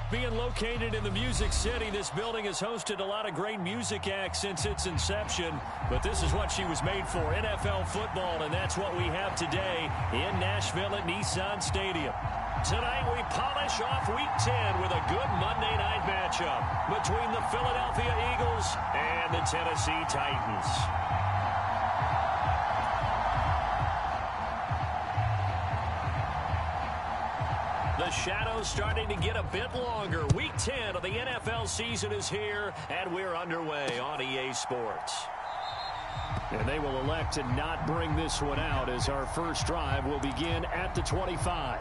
Being located in the Music City, this building has hosted a lot of great music acts since its inception. But this is what she was made for, NFL football, and that's what we have today in Nashville at Nissan Stadium. Tonight we polish off Week 10 with a good Monday night matchup between the Philadelphia Eagles and the Tennessee Titans. The shadow's starting to get a bit longer. Week 10 of the NFL season is here, and we're underway on EA Sports. And they will elect to not bring this one out as our first drive will begin at the 25.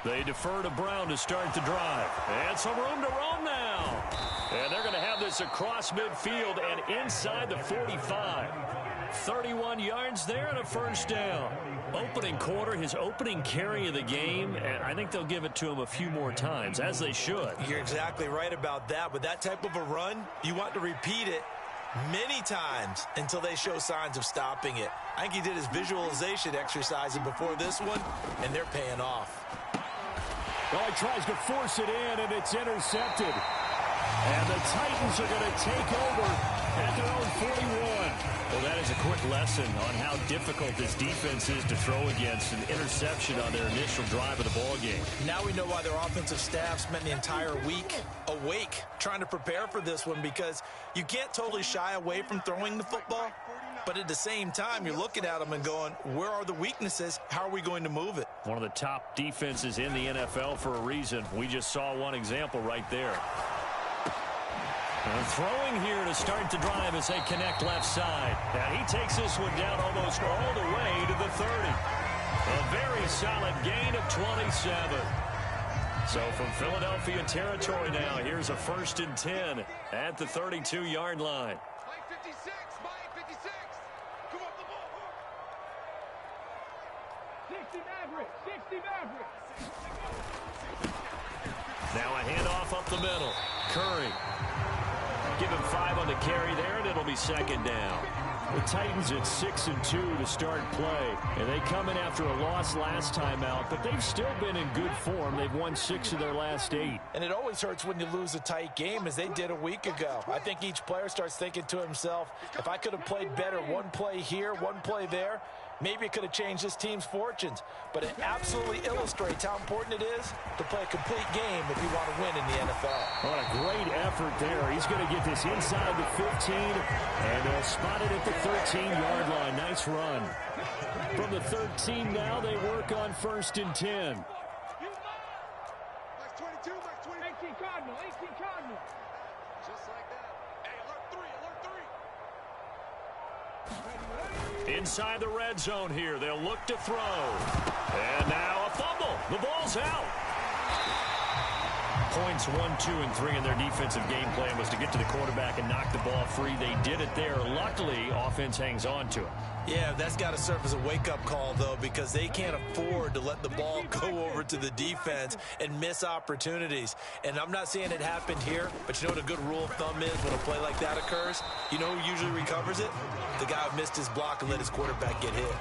They defer to Brown to start the drive. And some room to roam now. And they're going to have this across midfield and inside the 45. 31 yards there and a first down. Opening quarter, his opening carry of the game, and I think they'll give it to him a few more times, as they should. You're exactly right about that. With that type of a run, you want to repeat it many times until they show signs of stopping it. I think he did his visualization exercises before this one, and they're paying off. Well, he tries to force it in, and it's intercepted. And the Titans are going to take over at their own 41. Well, that is a quick lesson on how difficult this defense is to throw against an interception on their initial drive of the ball game. Now we know why their offensive staff spent the entire week awake trying to prepare for this one, because you can't totally shy away from throwing the football. But at the same time, you're looking at them and going, where are the weaknesses? How are we going to move it? One of the top defenses in the NFL for a reason. We just saw one example right there. And throwing here to start the drive as they connect left side. And he takes this one down almost all the way to the 30. A very solid gain of 27. So from Philadelphia territory now, here's a 1st and 10 at the 32-yard line. Now a handoff up the middle. Curry. Give him 5 on the carry there, and it'll be 2nd down. The Titans at 6-2 to start play. And they come in after a loss last time out, but they've still been in good form. They've won 6 of their last 8. And it always hurts when you lose a tight game, as they did a week ago. I think each player starts thinking to himself, if I could have played better one play here, one play there, maybe it could have changed this team's fortunes. But it absolutely illustrates how important it is to play a complete game if you want to win in the NFL. What a great effort there. He's going to get this inside the 15, and they'll spot it at the 13-yard line. Nice run. From the 13 now, they work on 1st and 10. Max 22, Max 20. 18 Cardinal, 18 Cardinal. Just like that. Hey, alert 3, alert 3. Inside the red zone here, they'll look to throw. And now a fumble. The ball's out. Points 1, 2, and 3 in their defensive game plan was to get to the quarterback and knock the ball free. They did it there. Luckily, offense hangs on to it. Yeah, that's got to serve as a wake-up call, though, because they can't afford to let the ball go over to the defense and miss opportunities. And I'm not saying it happened here, but you know what a good rule of thumb is when a play like that occurs? You know who usually recovers it? The guy who missed his block and let his quarterback get hit.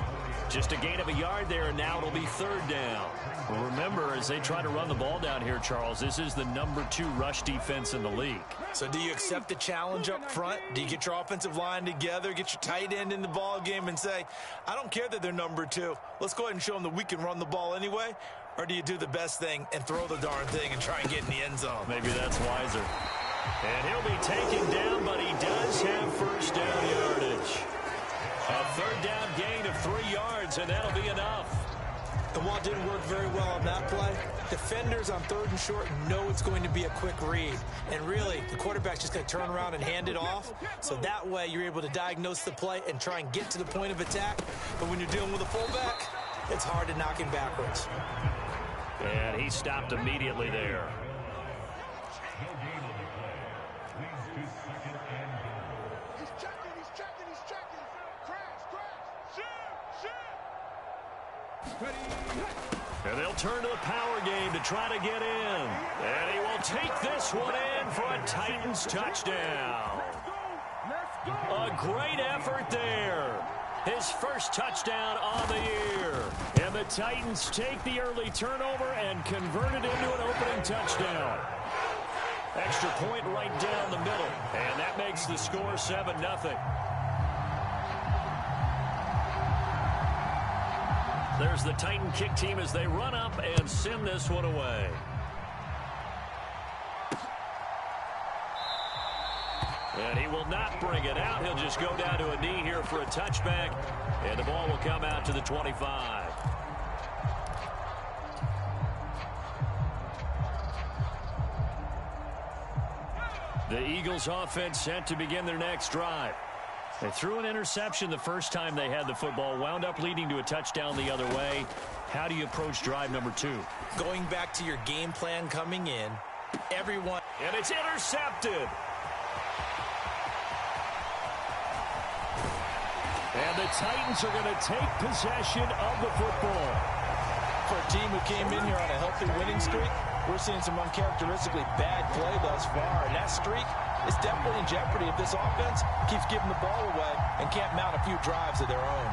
Just a gain of a yard there, and now it'll be 3rd down. Well, remember, as they try to run the ball down here, Charles, this is the number 2 rush defense in the league. So do you accept the challenge up front? Do you get your offensive line together, get your tight end in the ball game and say, I don't care that they're number 2. Let's go ahead and show them that we can run the ball anyway? Or do you do the best thing and throw the darn thing and try and get in the end zone? Maybe that's wiser. And he'll be taken down, but he does have 1st down yardage. A 3rd down gain of 3 yards, and that'll be enough. And while it didn't work very well on that play, defenders on 3rd and short know it's going to be a quick read. And really, the quarterback's just going to turn around and hand it off. So that way, you're able to diagnose the play and try and get to the point of attack. But when you're dealing with a fullback, it's hard to knock him backwards. And he stopped immediately there. And they'll turn to the power game to try to get in. And he will take this one in for a Titans touchdown. A great effort there. His first touchdown on the year. And the Titans take the early turnover and convert it into an opening touchdown. Extra point right down the middle. And that makes the score 7-0. There's the Titan kick team as they run up and send this one away. And he will not bring it out. He'll just go down to a knee here for a touchback. And the ball will come out to the 25. The Eagles offense set to begin their next drive. They threw an interception the first time they had the football, wound up leading to a touchdown the other way. How do you approach drive number 2? Going back to your game plan coming in, everyone... And it's intercepted. And the Titans are going to take possession of the football. For a team who came in here on a healthy winning streak, we're seeing some uncharacteristically bad play thus far. And that streak is definitely in jeopardy if this offense keeps giving the ball away and can't mount a few drives of their own.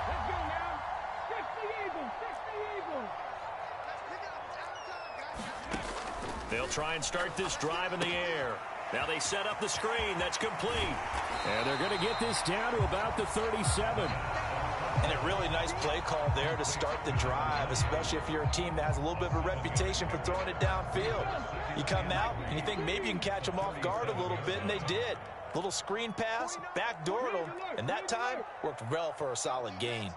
Let's go now. Fix the Eagles. Fix the Eagles. They'll try and start this drive in the air. Now they set up the screen. That's complete. And they're going to get this down to about the 37. And a really nice play call there to start the drive, especially if you're a team that has a little bit of a reputation for throwing it downfield. You come out and you think maybe you can catch them off guard a little bit, and they did. Little screen pass, backdoored them, and that time worked well for a solid gain.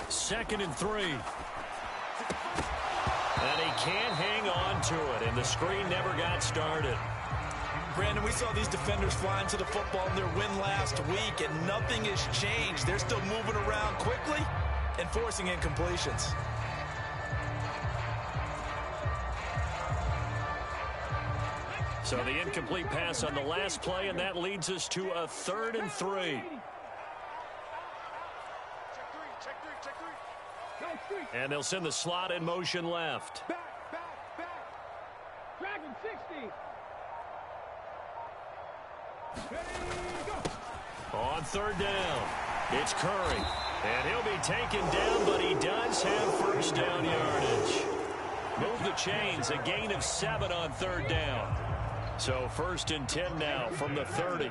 2nd and 3. And he can't hang on to it, and the screen never got started. Brandon, we saw these defenders flying to the football in their win last week, and nothing has changed. They're still moving around quickly and forcing incompletions. So the incomplete pass on the last play, and that leads us to a 3rd and 3. And they'll send the slot in motion left. Back. Dragon 60. Ready, go. On 3rd down, it's Curry. And he'll be taken down, but he does have first down yardage. Move the chains, a gain of 7 on 3rd down. So 1st and 10 now from the 30.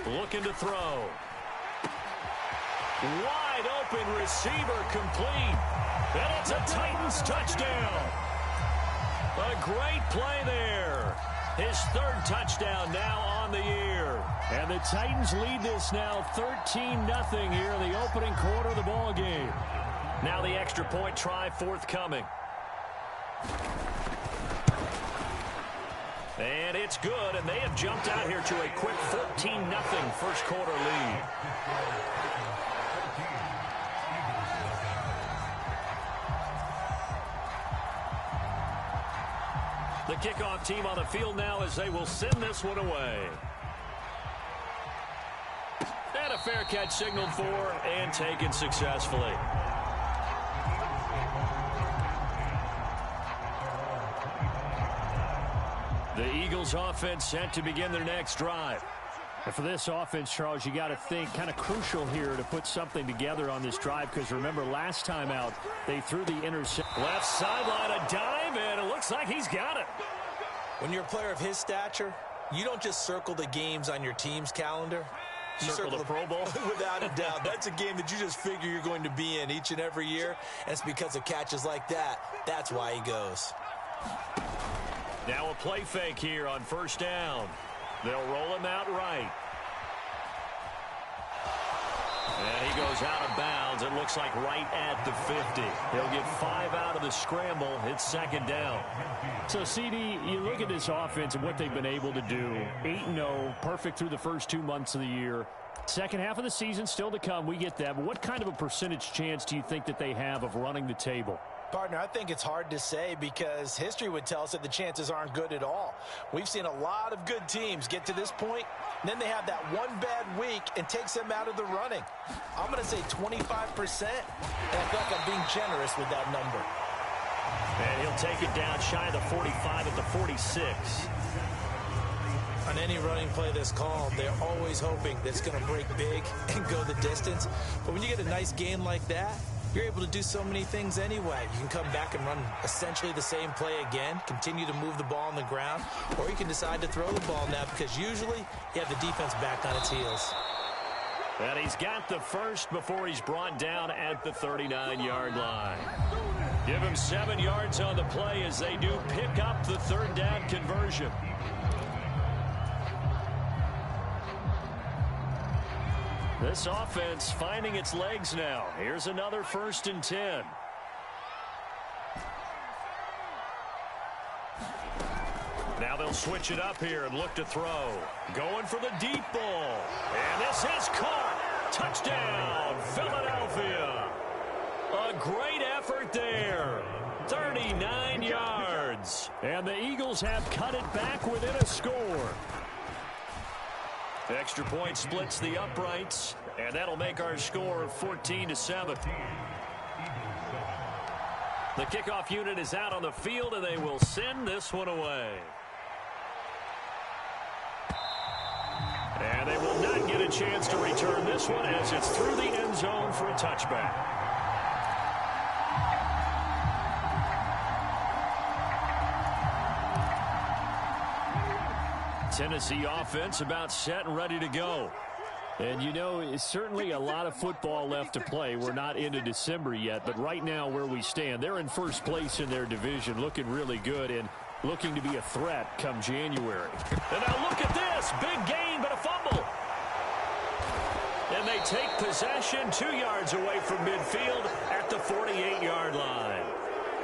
Looking to throw. Wide open receiver complete. And it's a Titans touchdown. A great play there. His 3rd touchdown now on the year. And the Titans lead this now 13-0 here in the opening quarter of the ball game. Now the extra point try forthcoming. And it's good, and they have jumped out here to a quick 14-0 first quarter lead. The kickoff team on the field now as they will send this one away. And a fair catch signaled for and taken successfully. The Eagles offense set to begin their next drive. And for this offense, Charles, you got to think kind of crucial here to put something together on this drive, because remember last time out they threw the interception. Left sideline, a dive, and it looks like he's got it. When you're a player of his stature, you don't just circle the games on your team's calendar. Circle the Pro Bowl? Without a doubt. That's a game that you just figure you're going to be in each and every year. And it's because of catches like that. That's why he goes. Now a play fake here on first down. They'll roll him out right. And he goes out of bounds. It looks like right at the 50. He'll get 5 out of the scramble. It's second down. So, CD, you look at this offense and what they've been able to do. 8-0, perfect through the first 2 months of the year. Second half of the season still to come. We get that. But what kind of a percentage chance do you think that they have of running the table? Partner, I think it's hard to say because history would tell us that the chances aren't good at all. We've seen a lot of good teams get to this point, and then they have that one bad week and takes them out of the running. I'm going to say 25%, and I feel like I'm being generous with that number. And he'll take it down shy of the 45 at the 46. On any running play that's called, they're always hoping that it's going to break big and go the distance. But when you get a nice gain like that, you're able to do so many things anyway. You can come back and run essentially the same play again, continue to move the ball on the ground, or you can decide to throw the ball now because usually you have the defense back on its heels. And he's got the first before he's brought down at the 39-yard line. Give him 7 yards on the play as they do pick up the third down conversion. This offense finding its legs now. Here's another 1st and 10. Now they'll switch it up here and look to throw. Going for the deep ball. And this is caught. Touchdown, Philadelphia. A great effort there. 39 yards. And the Eagles have cut it back within a score. Extra point splits the uprights, and that'll make our score 14-7. The kickoff unit is out on the field, and they will send this one away. And they will not get a chance to return this one as it's through the end zone for a touchback. Tennessee offense about set and ready to go. And, you know, it's certainly a lot of football left to play. We're not into December yet, but right now where we stand, they're in first place in their division, looking really good and looking to be a threat come January. And now look at this. Big gain, but a fumble. And they take possession 2 yards away from midfield at the 48-yard line.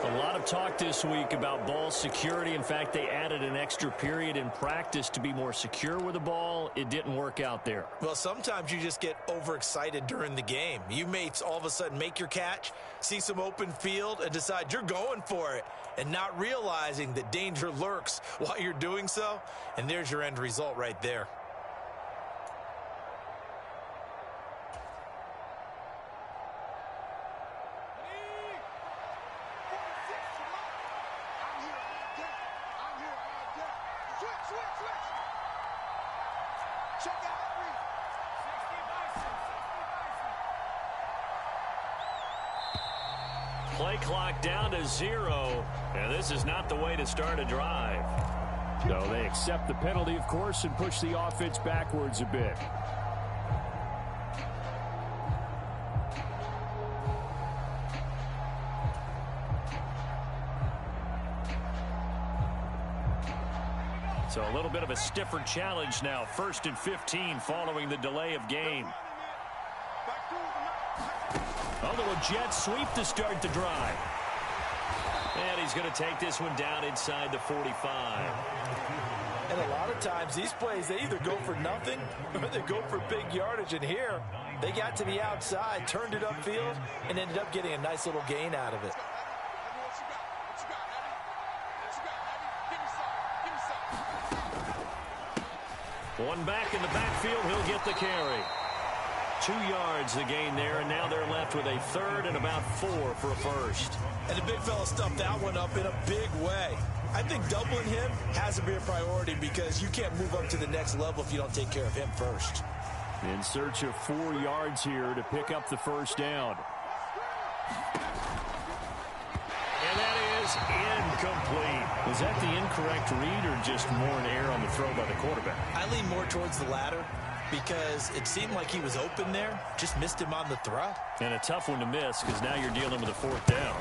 A lot of talk this week about ball security. In fact, they added an extra period in practice to be more secure with the ball. It didn't work out there. Well, sometimes you just get overexcited during the game. You may all of a sudden make your catch, see some open field, and decide you're going for it, and not realizing that danger lurks while you're doing so. And there's your end result right there. Play clock down to 0, and this is not the way to start a drive. No, they accept the penalty, of course, and push the offense backwards a bit. So a little bit of a stiffer challenge now. 1st and 15 following the delay of game. A little jet sweep to start the drive. And he's going to take this one down inside the 45. And a lot of times these plays, they either go for nothing or they go for big yardage. And here, they got to the outside, turned it upfield, and ended up getting a nice little gain out of it. One back in the backfield, he'll get the carry. 2 yards the gain there, and now they're left with a 3rd and about 4 for a first. And the big fella stuffed that one up in a big way. I think doubling him has to be a priority because you can't move up to the next level if you don't take care of him first. In search of 4 yards here to pick up the first down. And that is incomplete. Was that the incorrect read or just more an error on the throw by the quarterback? I lean more towards the latter. because it seemed like he was open there, just missed him on the throw. And a tough one to miss because now you're dealing with a fourth down.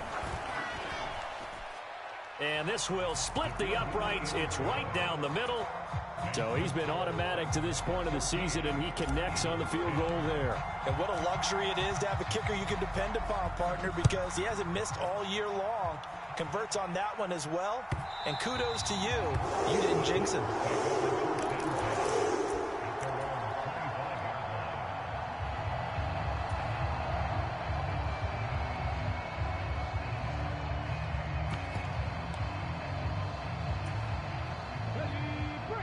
And this will split the uprights. It's right down the middle. So he's been automatic to this point of the season, and he connects on the field goal there. And what a luxury it is to have a kicker you can depend upon, partner, because he hasn't missed all year long. Converts on that one as well. And kudos to you. You didn't jinx him.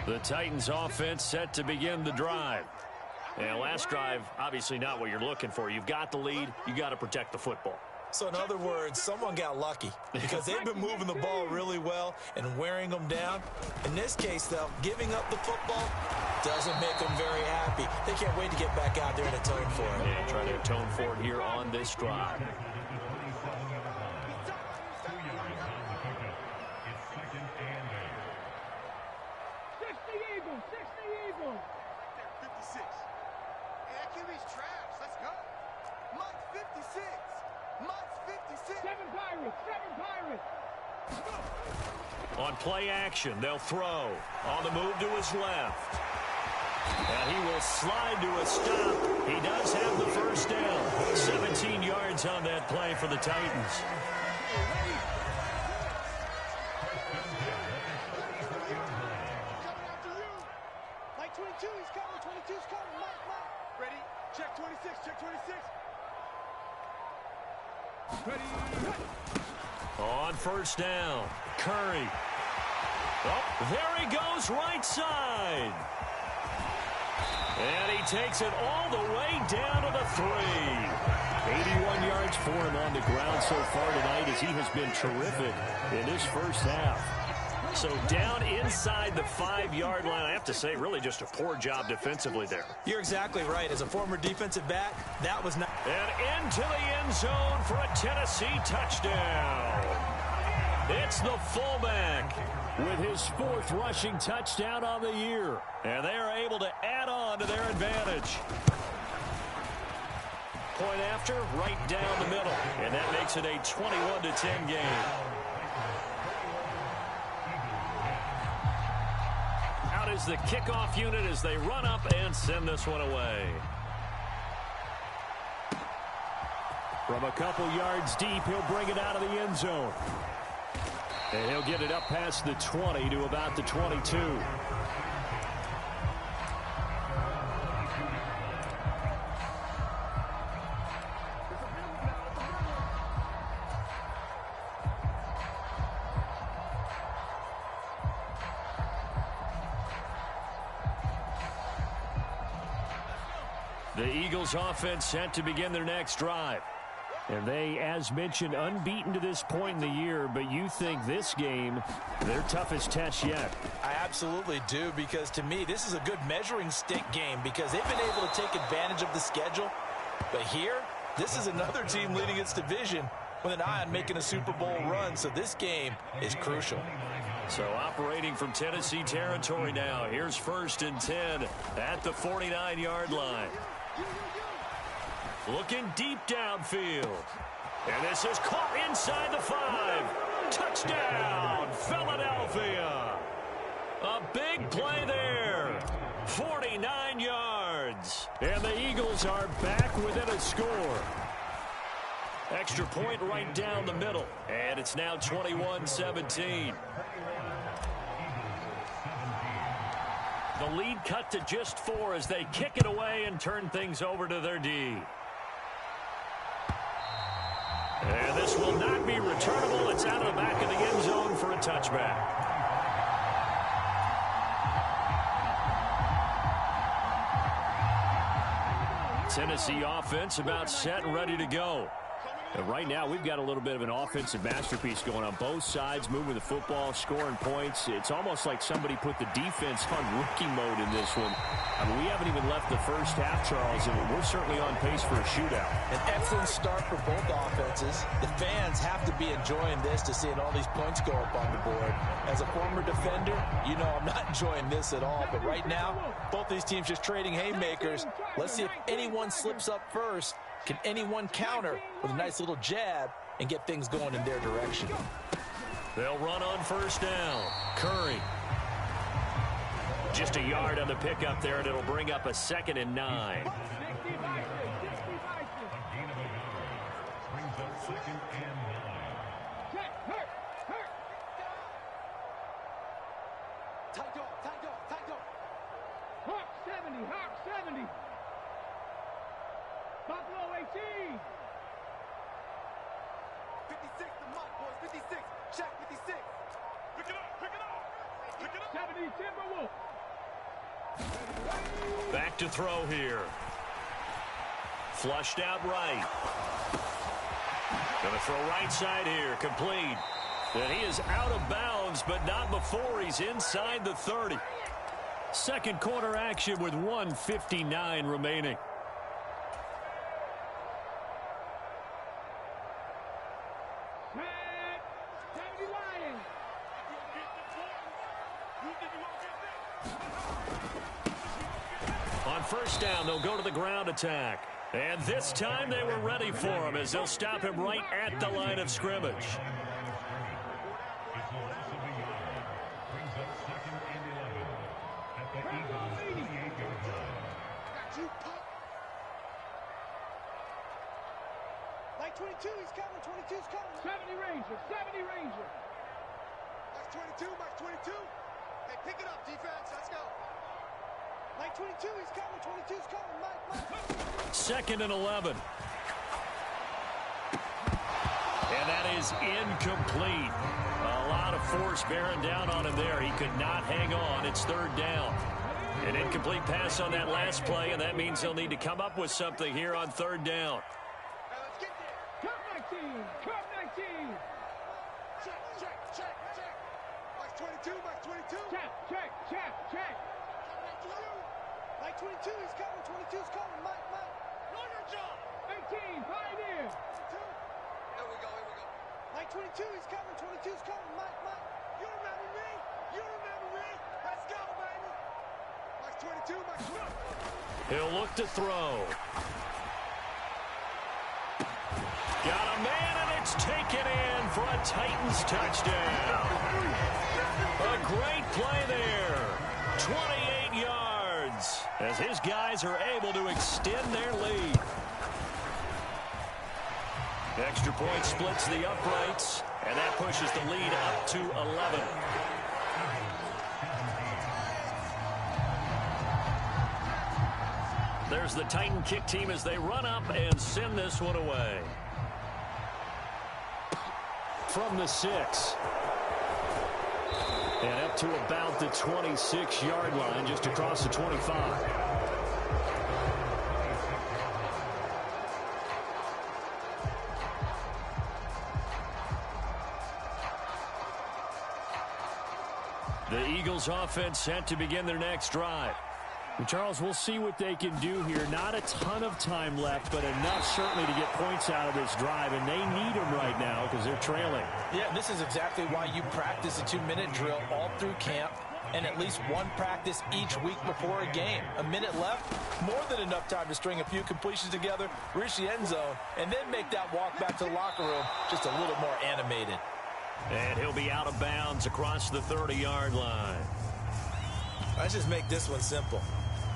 The Titans offense set to begin the drive. And last drive, obviously not what you're looking for. You've got the lead. You got to protect the football. So in other words, someone got lucky because they've been moving the ball really well and wearing them down. In this case, though, giving up the football doesn't make them very happy. They can't wait to get back out there and atone for it. Yeah, try to atone for it here on this drive. On play action, they'll throw. On the move to his left. And he will slide to a stop. He does have the first down. 17 yards on that play for the Titans. Mike 22, he's coming. 22's coming. Mike. Ready? Check 26. Check 26. Ready? On first down, Curry. Oh, there he goes right side. And he takes it all the way down to the 3. 81 yards for him on the ground so far tonight as he has been terrific in this first half. So down inside the 5-yard line, I have to say, really just a poor job defensively there. You're exactly right. As a former defensive back, that was not... And into the end zone for a Tennessee touchdown. It's the fullback with his 4th rushing touchdown on the year. And they are able to add on to their advantage. Point after, right down the middle. And that makes it a 21-10 game. Out is the kickoff unit as they run up and send this one away. From a couple yards deep, he'll bring it out of the end zone. And he'll get it up past the 20 to about the 22. The Eagles offense set to begin their next drive. And they, as mentioned, unbeaten to this point in the year, but you think this game, their toughest test yet. I absolutely do, because to me, this is a good measuring stick game because they've been able to take advantage of the schedule. But here, this is another team leading its division with an eye on making a Super Bowl run, so this game is crucial. So operating from Tennessee territory now. Here's 1st and 10 at the 49-yard line. Looking deep downfield. And this is caught inside the 5. Touchdown, Philadelphia. A big play there. 49 yards. And the Eagles are back within a score. Extra point right down the middle. And it's now 21-17. The lead cut to just 4 as they kick it away and turn things over to their D. And this will not be returnable. It's out of the back of the end zone for a touchback. Tennessee offense about set and ready to go. And right now, we've got a little bit of an offensive masterpiece going on both sides, moving the football, scoring points. It's almost like somebody put the defense on rookie mode in this one. I mean, we haven't even left the first half, Charles, and we're certainly on pace for a shootout. An excellent start for both offenses. The fans have to be enjoying this to seeing all these points go up on the board. As a former defender, you know I'm not enjoying this at all. But right now, both these teams just trading haymakers. Let's see if anyone slips up first. Can anyone counter with a nice little jab and get things going in their direction? They'll run on first down. Curry. Just a yard on the pickup there, and it'll bring up a 2nd and 9. Hawk 70, Hawk 70. Buffalo 18. 56, the mark, boys. 56. Check 56. Pick it up, pick it up. Pick it up. 70, Timberwolves. Back to throw here. Flushed out right. Going to throw right side here. Complete. And he is out of bounds, but not before he's inside the 30. Second quarter action with 1:59 remaining. On first down, they'll go to the ground attack. And this time they were ready for him as they'll stop him right at the line of scrimmage. Like 22, he's coming. 22's coming. 70 Ranger, 70 Ranger. Max 22, Max 22. Hey, pick it up, defense. Let's go. Like 22, he's coming. 22's coming. Mike. 2nd and 11. And that is incomplete. A lot of force bearing down on him there. He could not hang on. It's 3rd down. An incomplete pass on that last play, and that means they'll need to come up with something here on 3rd down. Hey, let's get there. Cup 19, Cup 19. Check, check, check, check. Max 22, Max 22. Check, check, check, check. Like 22, he's coming. 22's coming. Mike. Know your job. 18, Pioneer. 22. Here we go. Like 22, he's coming. 22's coming. Mike. You remember me? Let's go, baby. Max 22, Max 22. He'll look to throw. Got a man, and it's taken in for a Titans touchdown. A great play there. 28 yards as his guys are able to extend their lead. Extra point splits the uprights, and that pushes the lead up to 11. There's the Titan kick team as they run up and send this one away. From the 6. And up to about the 26-yard line, just across the 25. The Eagles offense set to begin their next drive. Charles, we'll see what they can do here. Not a ton of time left, but enough certainly to get points out of this drive, and they need them right now because they're trailing. Yeah, this is exactly why you practice a 2-minute drill all through camp and at least one practice each week before a game. A minute left, more than enough time to string a few completions together, reach the end zone, and then make that walk back to the locker room just a little more animated. And he'll be out of bounds across the 30-yard line. Let's just make this one simple.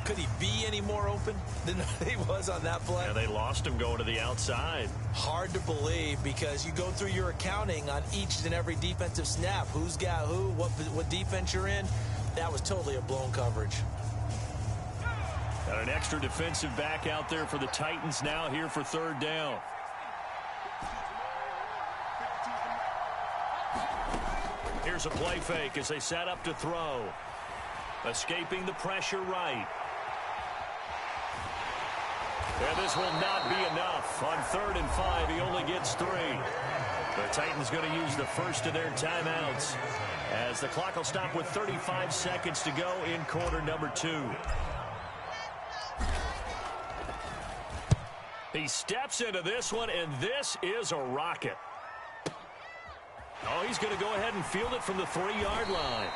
Could he be any more open than he was on that play? Yeah, they lost him going to the outside. Hard to believe because you go through your accounting on each and every defensive snap. Who's got who, what defense you're in. That was totally a blown coverage. Got an extra defensive back out there for the Titans now here for 3rd down. Here's a play fake as they set up to throw. Escaping the pressure right. And this will not be enough. On 3rd and 5, he only gets 3. The Titans going to use the first of their timeouts as the clock will stop with 35 seconds to go in quarter number 2. He steps into this one, and this is a rocket. Oh, he's going to go ahead and field it from the 3-yard line.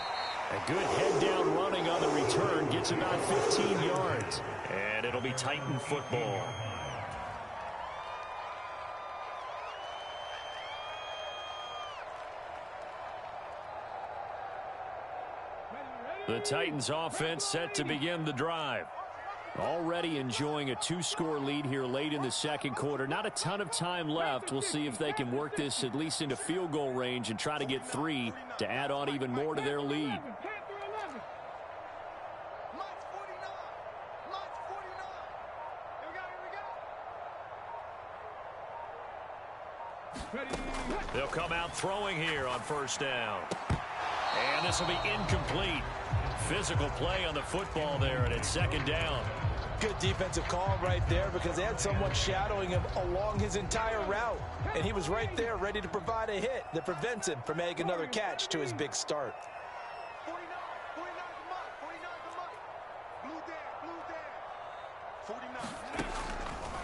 A good head-down running on the return gets about 15 yards. And it'll be Titan football. The Titans offense set to begin the drive. Already enjoying a 2-score lead here late in the second quarter. Not a ton of time left. We'll see if they can work this at least into field goal range and try to get 3 to add on even more to their lead. They'll come out throwing here on 1st down. And this will be incomplete. Physical play on the football there, and it's 2nd down. Good defensive call right there because they had someone shadowing him along his entire route. And he was right there ready to provide a hit that prevents him from making another catch to his big start. 49 Blue down. 49.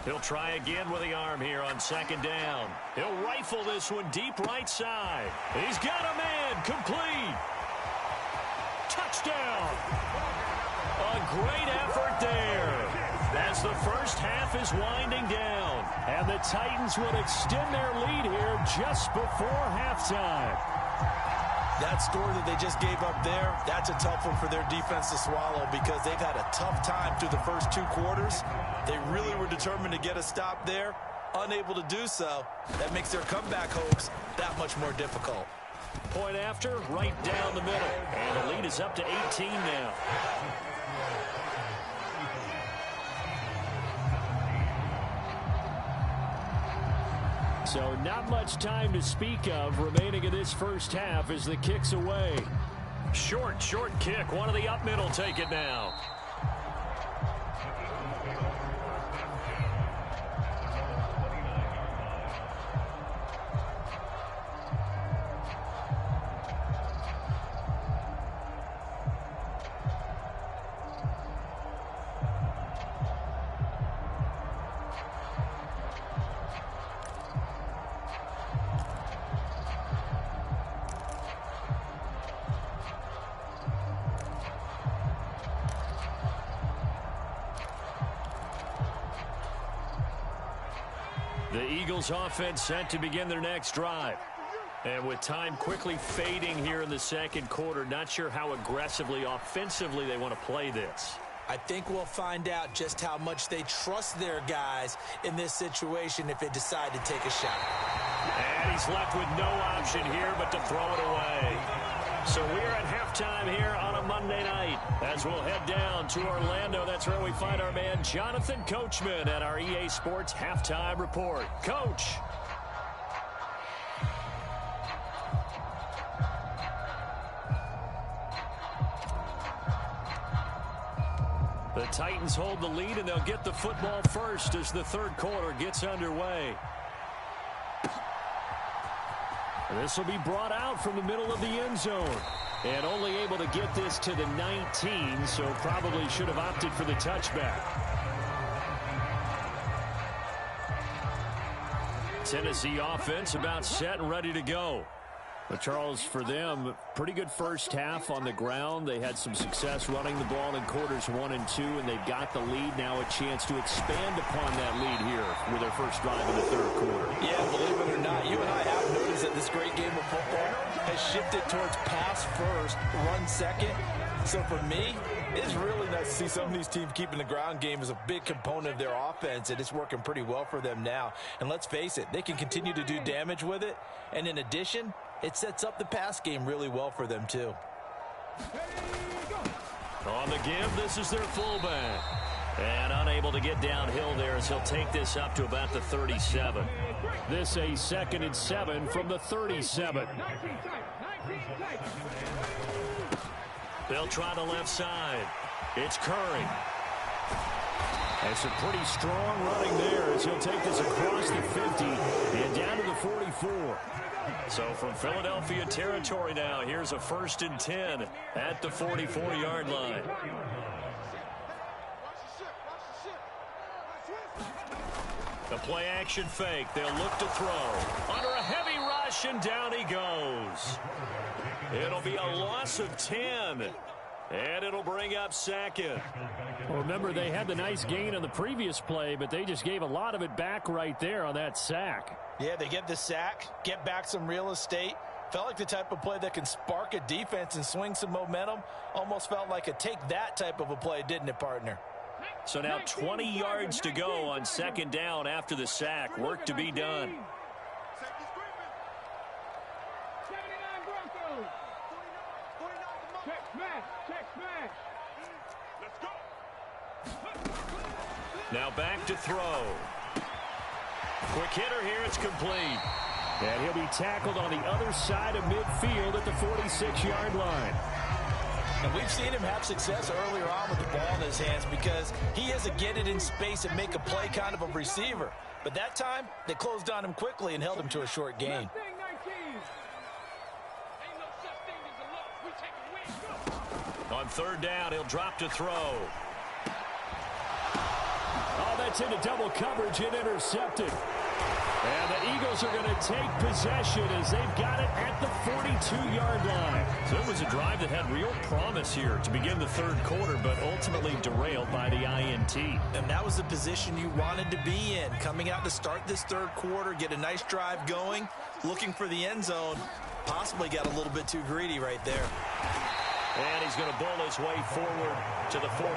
He'll try again with the arm here on 2nd down. He'll rifle this one deep right side. He's got a man. Complete. Touchdown. A great effort there as the first half is winding down. And the Titans will extend their lead here just before halftime. That score that they just gave up there, that's a tough one for their defense to swallow because they've had a tough time through the first 2 quarters. They really were determined to get a stop there. Unable to do so, that makes their comeback hopes that much more difficult. Point after, right down the middle. And the lead is up to 18 now. So not much time to speak of remaining in this first half as the kick's away. Short kick. One of the up middle take it now. The Eagles offense set to begin their next drive. And with time quickly fading here in the second quarter, not sure how aggressively, offensively they want to play this. I think we'll find out just how much they trust their guys in this situation if they decide to take a shot. And he's left with no option here but to throw it away. So we're at halftime here on a Monday night as we'll head down to Orlando. That's where we find our man Jonathan Coachman at our EA Sports Halftime Report. Coach. The Titans hold the lead, and they'll get the football first as the third quarter gets underway. This will be brought out from the middle of the end zone. And only able to get this to the 19, so probably should have opted for the touchback. Tennessee offense about set and ready to go. But Charles, for them, pretty good first half on the ground. They had some success running the ball in quarters 1 and 2, and they've got the lead. Now a chance to expand upon that lead here with their first drive in the third quarter. Yeah, believe it or not, you and I have noticed that this great game of football has shifted towards pass first, run second. So for me, it's really nice to see some of these teams keeping the ground game as a big component of their offense, and it's working pretty well for them now. And let's face it, they can continue to do damage with it. And in addition, it sets up the pass game really well for them, too. On the give, this is their fullback. And unable to get downhill there as he'll take this up to about the 37. This a 2nd and 7 from the 37. They'll try the left side. It's Curry. And some pretty strong running there as he'll take this across the 50 and down to the 44. So from Philadelphia territory now, here's a 1st and 10 at the 44-yard line. The play action fake. They'll look to throw. Under a heavy rush, and down he goes. It'll be a loss of 10. And it'll bring up 2nd. Well, remember, they had the nice gain on the previous play, but they just gave a lot of it back right there on that sack. Yeah, they get the sack, get back some real estate. Felt like the type of play that can spark a defense and swing some momentum. Almost felt like a take that type of a play, didn't it, partner? So now 20 yards to go on 2nd down after the sack. Work to be done. Now back to throw. Quick hitter here. It's complete. And he'll be tackled on the other side of midfield at the 46-yard line. And we've seen him have success earlier on with the ball in his hands because he has a get it in space and make a play kind of a receiver. But that time, they closed on him quickly and held him to a short gain. On 3rd down, he'll drop to throw. Oh, that's into double coverage and intercepted. And the Eagles are going to take possession as they've got it at the 42-yard line. So it was a drive that had real promise here to begin the 3rd quarter, but ultimately derailed by the INT. And that was the position you wanted to be in. Coming out to start this 3rd quarter, get a nice drive going, looking for the end zone. Possibly got a little bit too greedy right there. And he's going to bull his way forward to the 48.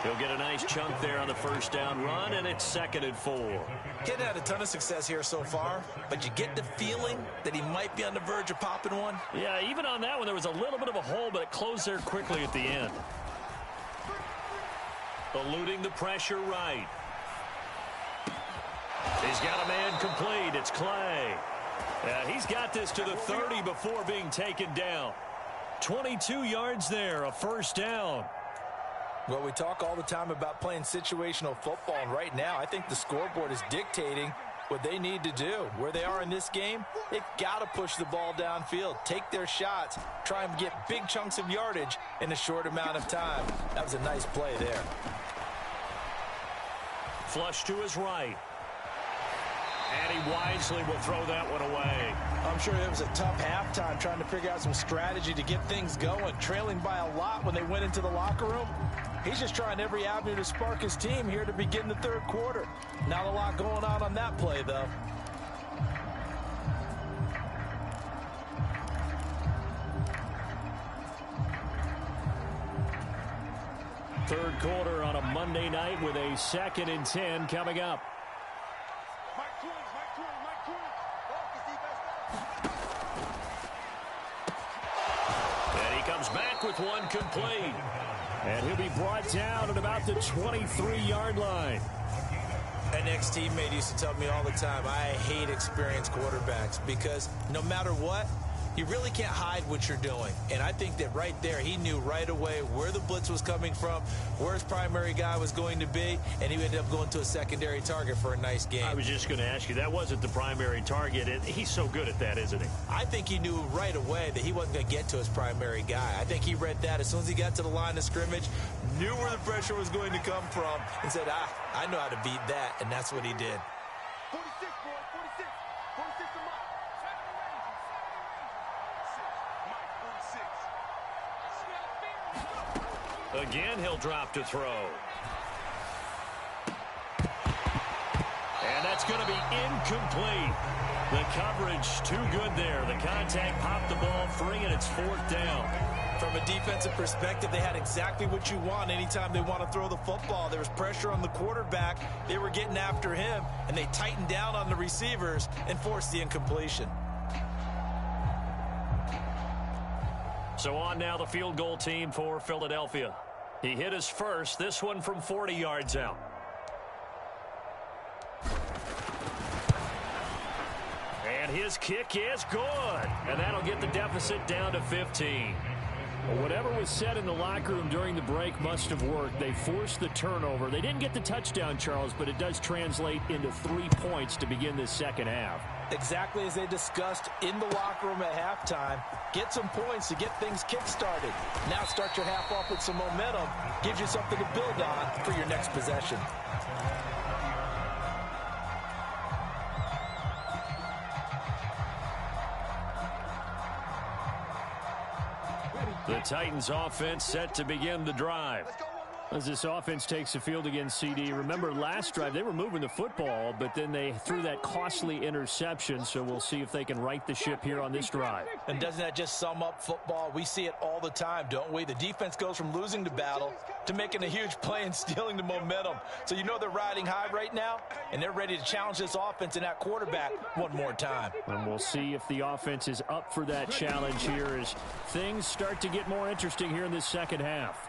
He'll get a nice chunk there on the 1st down run, and it's 2nd and 4. Getting had a ton of success here so far, but you get the feeling that he might be on the verge of popping one. Yeah, even on that one, there was a little bit of a hole, but it closed there quickly at the end. Eluding the pressure right. He's got a man complete. It's Clay. He's got this to the 30 before being taken down. 22 yards there, a 1st down. Well, we talk all the time about playing situational football, and right now I think the scoreboard is dictating what they need to do. Where they are in this game, they've got to push the ball downfield, take their shots, try and get big chunks of yardage in a short amount of time. That was a nice play there. Flush to his right. And he wisely will throw that one away. I'm sure it was a tough halftime trying to figure out some strategy to get things going. Trailing by a lot when they went into the locker room. He's just trying every avenue to spark his team here to begin the 3rd quarter. Not a lot going on that play, though. Third quarter on a Monday night with a 2nd and 10 coming up. And he comes back with one complete. And he'll be brought down at about the 23-yard line. An ex-teammate used to tell me all the time, I hate experienced quarterbacks because no matter what, you really can't hide what you're doing. And I think that right there, he knew right away where the blitz was coming from, where his primary guy was going to be, and he ended up going to a secondary target for a nice game. I was just going to ask you, that wasn't the primary target. He's so good at that, isn't he? I think he knew right away that he wasn't going to get to his primary guy. I think he read that as soon as he got to the line of scrimmage, knew where the pressure was going to come from, and said, I know how to beat that, and that's what he did. 46, boy, 46. 46 to Mike. Again, he'll drop to throw. And that's going to be incomplete. The coverage too good there. The contact popped the ball free, and it's 4th down. From a defensive perspective, they had exactly what you want anytime they want to throw the football. There was pressure on the quarterback. They were getting after him, and they tightened down on the receivers and forced the incompletion. So on now the field goal team for Philadelphia. He hit his first, this one from 40 yards out. And his kick is good. And that'll get the deficit down to 15. Well, whatever was said in the locker room during the break must have worked. They forced the turnover. They didn't get the touchdown, Charles, but it does translate into 3 points to begin this second half. Exactly as they discussed in the locker room at halftime. Get some points to get things kick-started. Now start your half off with some momentum. Gives you something to build on for your next possession. The Titans offense set to begin the drive. As this offense takes the field against CD, remember last drive they were moving the football, but then they threw that costly interception, so we'll see if they can right the ship here on this drive. And doesn't that just sum up football? We see it all the time, don't we? The defense goes from losing the battle to making a huge play and stealing the momentum. So you know they're riding high right now, and they're ready to challenge this offense and that quarterback one more time. And we'll see if the offense is up for that challenge here as things start to get more interesting here in this second half.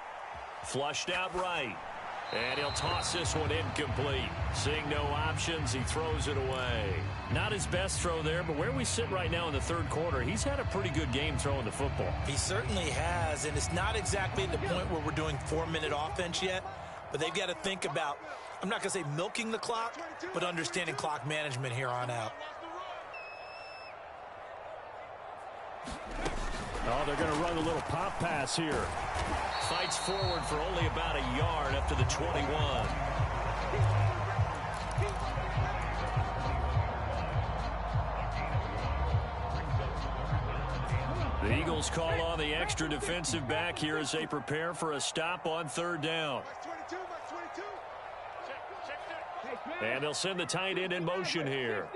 Flushed out right. And he'll toss this one incomplete. Seeing no options, he throws it away. Not his best throw there, but where we sit right now in the third quarter, he's had a pretty good game throwing the football. He certainly has, and it's not exactly at the point where we're doing 4-minute offense yet, but they've got to think about, I'm not going to say milking the clock, but understanding clock management here on out. Oh, they're going to run a little pop pass here. Fights forward for only about a yard up to the 21. The Eagles call on the extra defensive back here as they prepare for a stop on third down. And they'll send the tight end in motion here.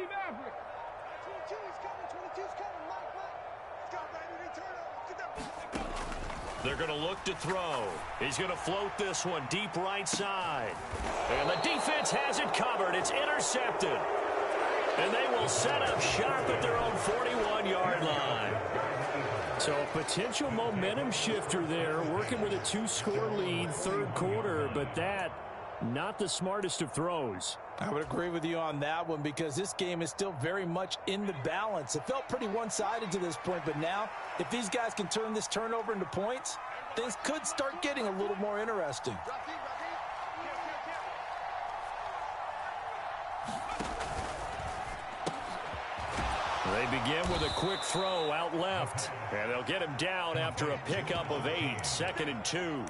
They're going to look to throw. He's going to float this one deep right side. And the defense has it covered. It's intercepted. And they will set up shop at their own 41-yard line. So a potential momentum shifter there, working with a 2-score lead, third quarter, but that, not the smartest of throws. I would agree with you on that one because this game is still very much in the balance. It felt pretty one-sided to this point, but now if these guys can turn this turnover into points, things could start getting a little more interesting. They begin with a quick throw out left, and they'll get him down after a pickup of 8, 2nd and 2.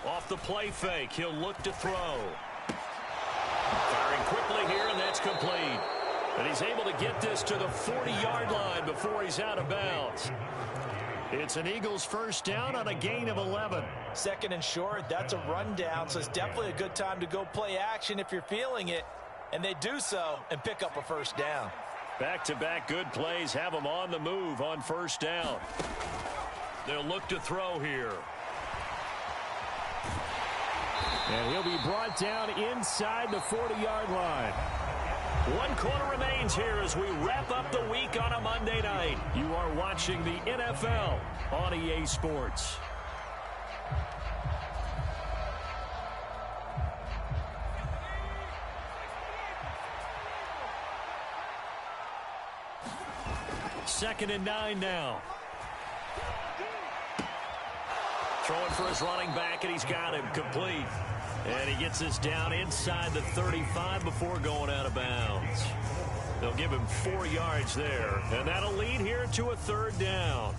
Off the play fake, he'll look to throw. Firing quickly here, and that's complete. And he's able to get this to the 40-yard line before he's out of bounds. It's an Eagles first down on a gain of 11. 2nd and short, that's a rundown, so it's definitely a good time to go play action if you're feeling it. And they do so and pick up a first down. Back-to-back good plays have them on the move on first down. They'll look to throw here. And he'll be brought down inside the 40-yard line. 1 quarter remains here as we wrap up the week on a Monday night. You are watching the NFL on EA Sports. Second and 9 now. Throwing for his running back, and he's got him complete. And he gets this down inside the 35 before going out of bounds. They'll give him 4 yards there, and that'll lead here to a third down.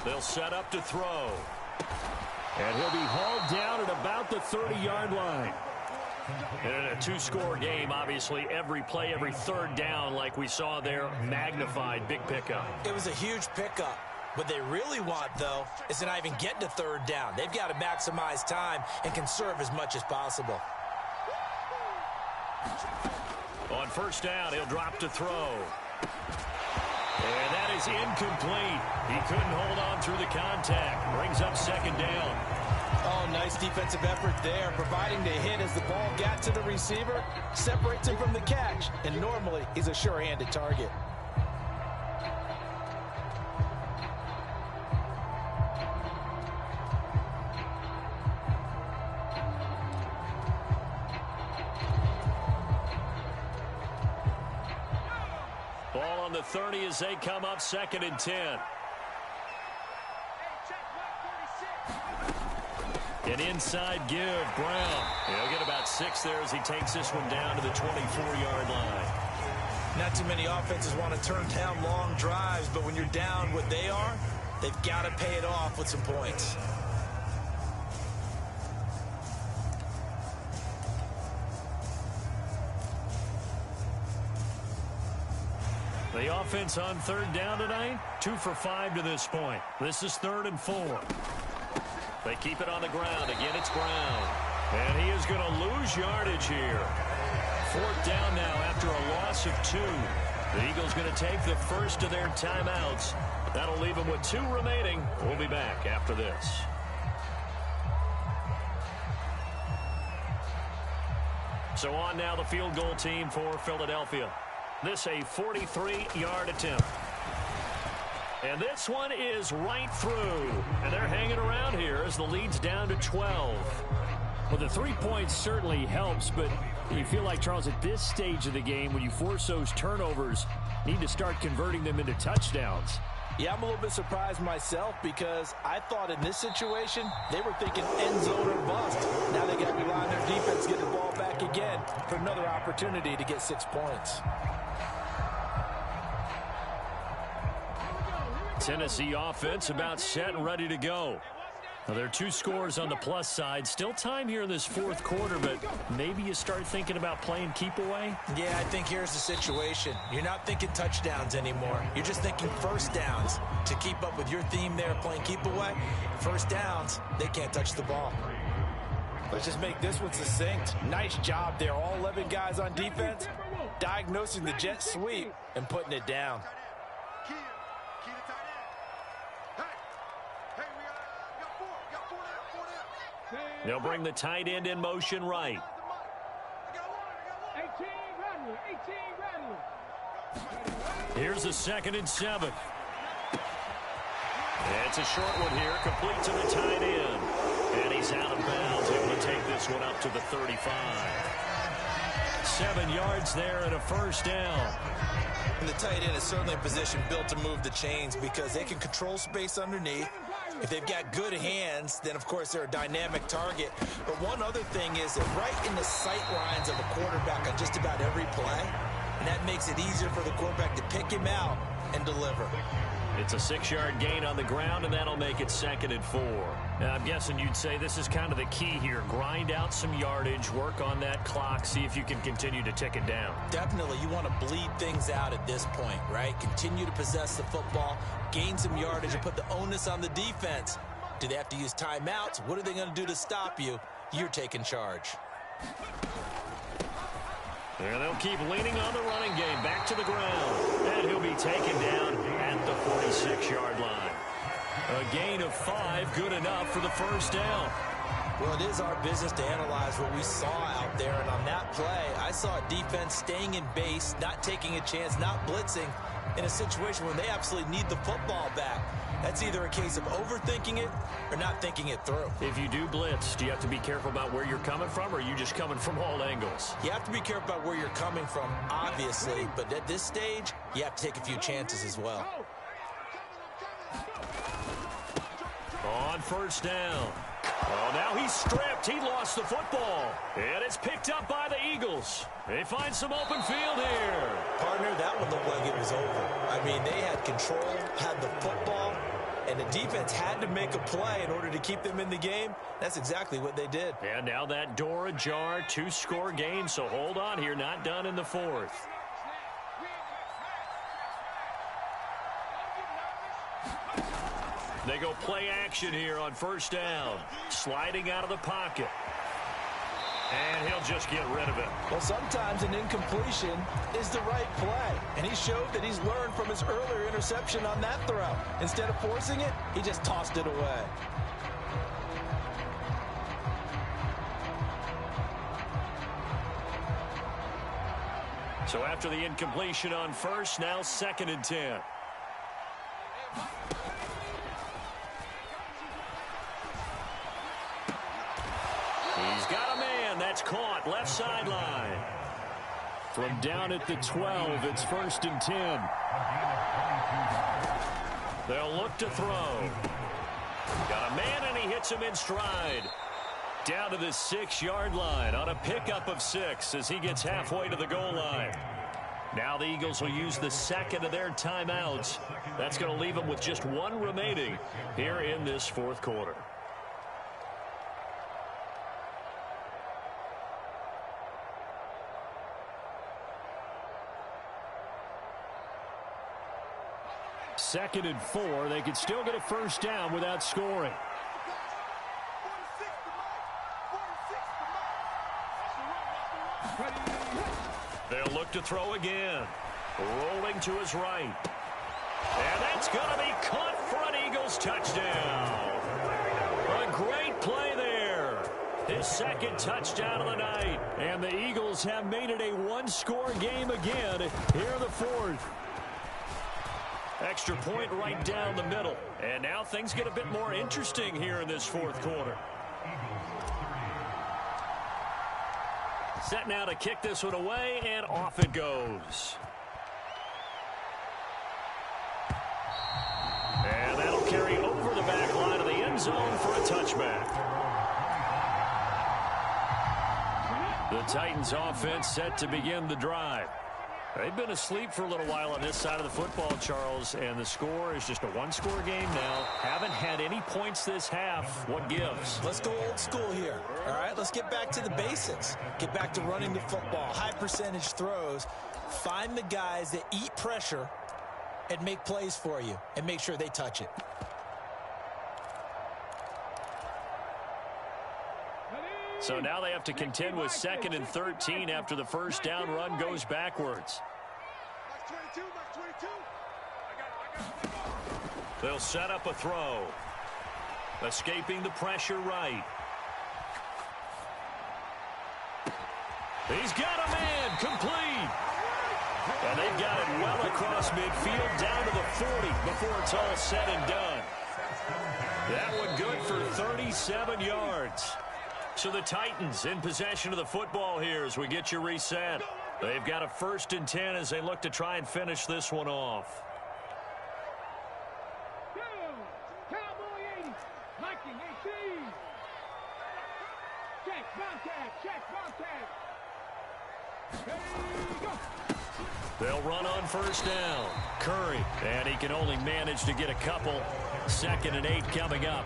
They'll set up to throw. And he'll be hauled down at about the 30-yard line. And in a 2-score game, obviously, every play, every third down, like we saw there, magnified, big pickup. It was a huge pickup. What they really want, though, is to not even get to third down. They've got to maximize time and conserve as much as possible. On first down, he'll drop to throw. And that is incomplete. He couldn't hold on through the contact. Brings up second down. Oh, nice defensive effort there, providing the hit as the ball got to the receiver, separates him from the catch, and normally he's a sure-handed target. Ball on the 30 as they come up 2nd and 10. An inside give, Brown. He'll get about 6 there as he takes this one down to the 24-yard line. Not too many offenses want to turn down long drives, but when you're down what they are, they've got to pay it off with some points. The offense on 3rd down tonight, 2 for 5 to this point. This is 3rd and 4. They keep it on the ground. Again, it's Brown. And he is going to lose yardage here. 4th down now after a loss of 2. The Eagles going to take the first of their timeouts. That'll leave them with 2 remaining. We'll be back after this. So on now the field goal team for Philadelphia. This a 43-yard attempt. And this one is right through. And they're hanging around here as the lead's down to 12. Well, the 3 points certainly helps, but you feel like, Charles, at this stage of the game, when you force those turnovers, need to start converting them into touchdowns. Yeah, I'm a little bit surprised myself because I thought in this situation they were thinking end zone or bust. Now they got to rely on their defense to get the ball back again for another opportunity to get 6 points. Tennessee offense about set and ready to go. Now, there are 2 scores on the plus side. Still time here in this 4th quarter, but maybe you start thinking about playing keep away? Yeah, I think here's the situation. You're not thinking touchdowns anymore. You're just thinking first downs. To keep up with your theme there, playing keep away, first downs, they can't touch the ball. Let's just make this one succinct. Nice job there. All 11 guys on defense, diagnosing the jet sweep and putting it down. They'll bring the tight end in motion right. 18 Radley. Here's a 2nd and 7. It's a short one here, complete to the tight end. And he's out of bounds, able to take this one up to the 35. 7 yards there and a first down. And the tight end is certainly a position built to move the chains because they can control space underneath. If they've got good hands, then, of course, they're a dynamic target. But one other thing is that right in the sight lines of a quarterback on just about every play, and that makes it easier for the quarterback to pick him out and deliver. It's a 6-yard gain on the ground, and that'll make it 2nd and 4. Now, I'm guessing you'd say this is kind of the key here. Grind out some yardage, work on that clock, see if you can continue to tick it down. Definitely, you want to bleed things out at this point, right? Continue to possess the football, gain some yardage, and put the onus on the defense. Do they have to use timeouts? What are they going to do to stop you? You're taking charge. There they'll keep leaning on the running game. Back to the ground. And he'll be taken down at the 46-yard line. A gain of 5, good enough for the first down. Well, it is our business to analyze what we saw out there. And on that play, I saw a defense staying in base, not taking a chance, not blitzing in a situation when they absolutely need the football back. That's either a case of overthinking it or not thinking it through. If you do blitz, do you have to be careful about where you're coming from, or are you just coming from all angles? You have to be careful about where you're coming from, obviously, but at this stage, you have to take a few chances as well. On first down. Oh, now he's stripped. He lost the football. And it's picked up by the Eagles. They find some open field here. Partner, that one looked like it was over. I mean, they had control, had the football, and the defense had to make a play in order to keep them in the game. That's exactly what they did. And now that door ajar, 2-score game, so hold on here, not done in the 4th. They go play action here on first down. Sliding out of the pocket. And he'll just get rid of it. Well, sometimes an incompletion is the right play. And he showed that he's learned from his earlier interception on that throw. Instead of forcing it, he just tossed it away. So after the incompletion on first, now 2nd and 10. He's got a man. That's caught. Left sideline. From down at the 12, it's 1st and 10. They'll look to throw. Got a man, and he hits him in stride. Down to the 6-yard line on a pickup of 6 as he gets halfway to the goal line. Now the Eagles will use the 2nd of their timeouts. That's going to leave them with just 1 remaining here in this 4th quarter. Second and 4. They could still get a first down without scoring. They'll look to throw again. Rolling to his right. And that's going to be caught for an Eagles touchdown. A great play there. His 2nd touchdown of the night. And the Eagles have made it a 1-score game again here in the 4th. Extra point right down the middle. And now things get a bit more interesting here in this 4th quarter. Set now to kick this one away, and off it goes. And that'll carry over the back line of the end zone for a touchback. The Titans offense set to begin the drive. They've been asleep for a little while on this side of the football, Charles, and the score is just a 1-score game now. Haven't had any points this half. What gives? Let's go old school here. All right, let's get back to the basics. Get back to running the football, high percentage throws. Find the guys that eat pressure and make plays for you and make sure they touch it. So now they have to contend with 2nd and 13 after the first down run goes backwards. They'll set up a throw. Escaping the pressure right. He's got a man, complete. And they've got it well across midfield down to the 40 before it's all said and done. That one good for 37 yards. So the Titans in possession of the football here as we get you reset. They've got a 1st and 10 as they look to try and finish this one off. Cowboy 80, Viking 18. Check, contact. There you go. They'll run on first down. Curry, and he can only manage to get a couple. 2nd and 8 coming up.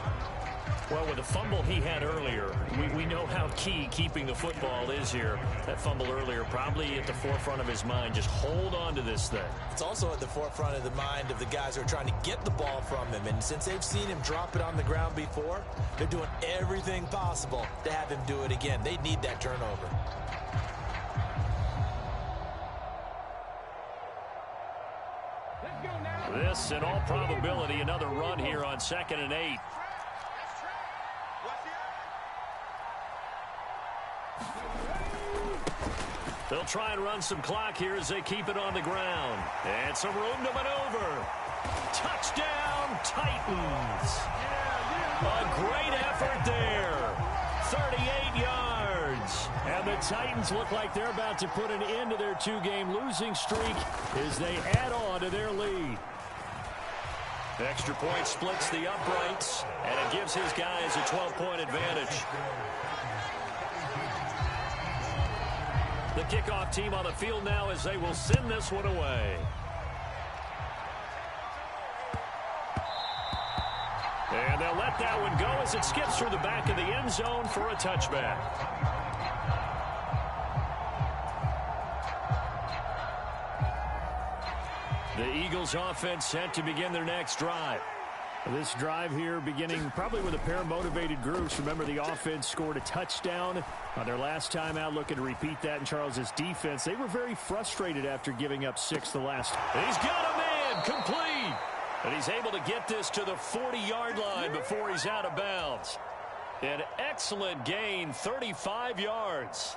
Well, with the fumble he had earlier, we know how key keeping the football is here. That fumble earlier probably at the forefront of his mind. Just hold on to this thing. It's also at the forefront of the mind of the guys who are trying to get the ball from him. And since they've seen him drop it on the ground before, they're doing everything possible to have him do it again. They need that turnover. This, in all probability, another run here on 2nd and 8. They'll try and run some clock here as they keep it on the ground. And some room to maneuver. Touchdown, Titans. A great effort there. 38 yards. And the Titans look like they're about to put an end to their 2-game losing streak as they add on to their lead. The extra point splits the uprights, and it gives his guys a 12-point advantage. The kickoff team on the field now as they will send this one away. And they'll let that one go as it skips through the back of the end zone for a touchback. The Eagles offense set to begin their next drive. This drive here beginning probably with a pair of motivated groups. Remember, the offense scored a touchdown on their last time out, looking to repeat that in Charles's defense. They were very frustrated after giving up 6 the last. He's got a man complete. And he's able to get this to the 40-yard line before he's out of bounds. An excellent gain, 35 yards.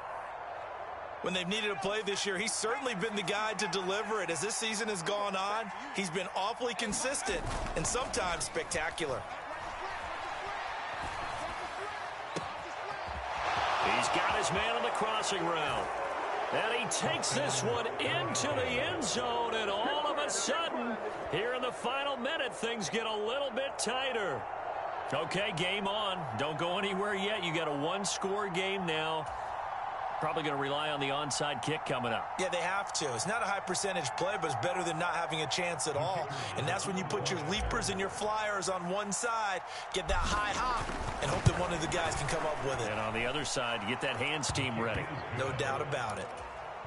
When they've needed a play this year, he's certainly been the guy to deliver it. As this season has gone on, he's been awfully consistent and sometimes spectacular. He's got his man on the crossing route. And he takes this one into the end zone, and all of a sudden, here in the final minute, things get a little bit tighter. Okay, game on. Don't go anywhere yet. You got a one-score game now. Probably going to rely on the onside kick coming up. Yeah, they have to. It's not a high-percentage play, but it's better than not having a chance at all. And that's when you put your leapers and your flyers on one side, get that high hop, and hope that one of the guys can come up with it. And on the other side, get that hands team ready. No doubt about it.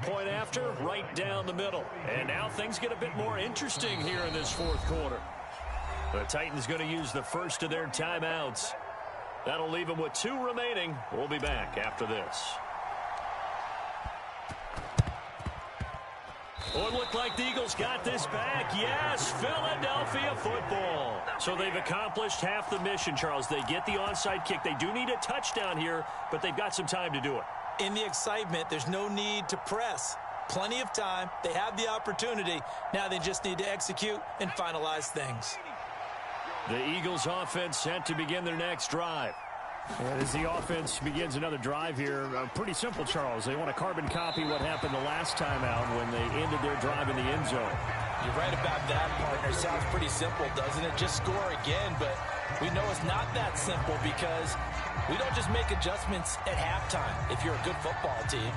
Point after, right down the middle. And now things get a bit more interesting here in this fourth quarter. The Titans going to use the first of their timeouts. That'll leave them with 2 remaining. We'll be back after this. Oh, it looked like the Eagles got this back. Yes, Philadelphia football. So they've accomplished half the mission, Charles. They get the onside kick. They do need a touchdown here, but they've got some time to do it. In the excitement, there's no need to press. Plenty of time. They have the opportunity. Now they just need to execute and finalize things. The Eagles offense set to begin their next drive. And as the offense begins another drive here, pretty simple, Charles. They want to carbon copy what happened the last time out when they ended their drive in the end zone. You're right about that, partner. Sounds pretty simple, doesn't it? Just score again, but we know it's not that simple because we don't just make adjustments at halftime if you're a good football team.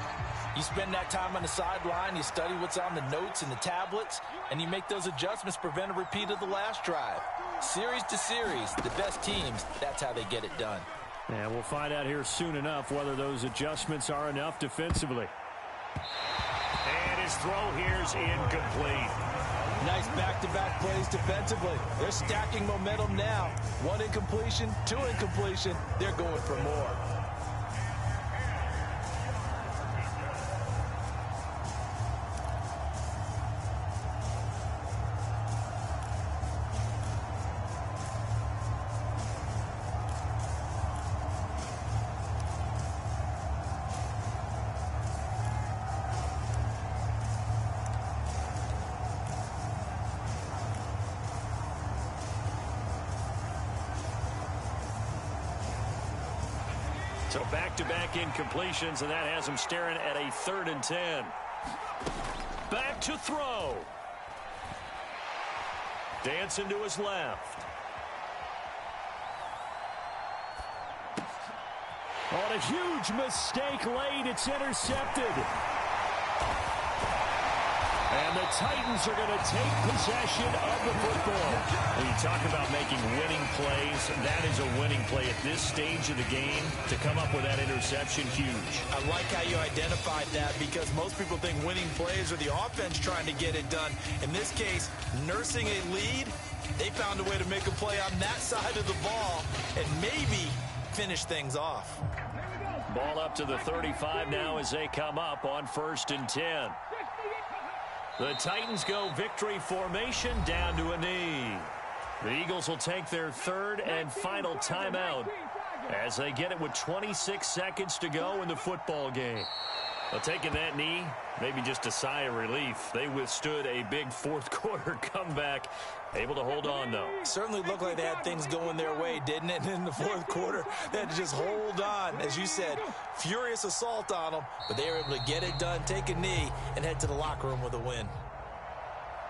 You spend that time on the sideline, you study what's on the notes and the tablets, and you make those adjustments, prevent a repeat of the last drive. Series to series, the best teams, that's how they get it done. And we'll find out here soon enough whether those adjustments are enough defensively. And his throw here is incomplete. Nice back-to-back plays defensively. They're stacking momentum now. 1 incompletion, 2 incompletion. They're going for more. So back-to-back incompletions, and that has him staring at a 3rd and 10. Back to throw. Dancing to his left. On a huge mistake late, it's intercepted. And the Titans are going to take possession of the football. When you talk about making winning plays, that is a winning play at this stage of the game. To come up with that interception, huge. I like how you identified that because most people think winning plays are the offense trying to get it done. In this case, nursing a lead, they found a way to make a play on that side of the ball and maybe finish things off. Ball up to the 35 now as they come up on 1st and 10. The Titans go victory formation down to a knee. The Eagles will take their 3rd and final timeout as they get it with 26 seconds to go in the football game. Well, taking that knee, maybe just a sigh of relief. They withstood a big 4th quarter comeback. Able to hold on, though. Certainly looked like they had things going their way, didn't it? And in the 4th quarter, they had to just hold on. As you said, furious assault on them, but they were able to get it done, take a knee, and head to the locker room with a win.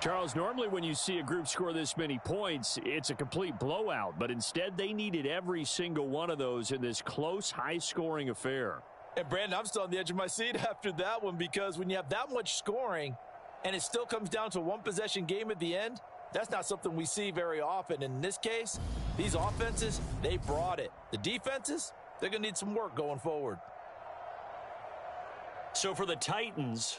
Charles, normally when you see a group score this many points, it's a complete blowout. But instead, they needed every single one of those in this close, high-scoring affair. And, Brandon, I'm still on the edge of my seat after that one because when you have that much scoring and it still comes down to a one-possession game at the end, that's not something we see very often. In this case, these offenses, they brought it. The defenses, they're going to need some work going forward. So for the Titans,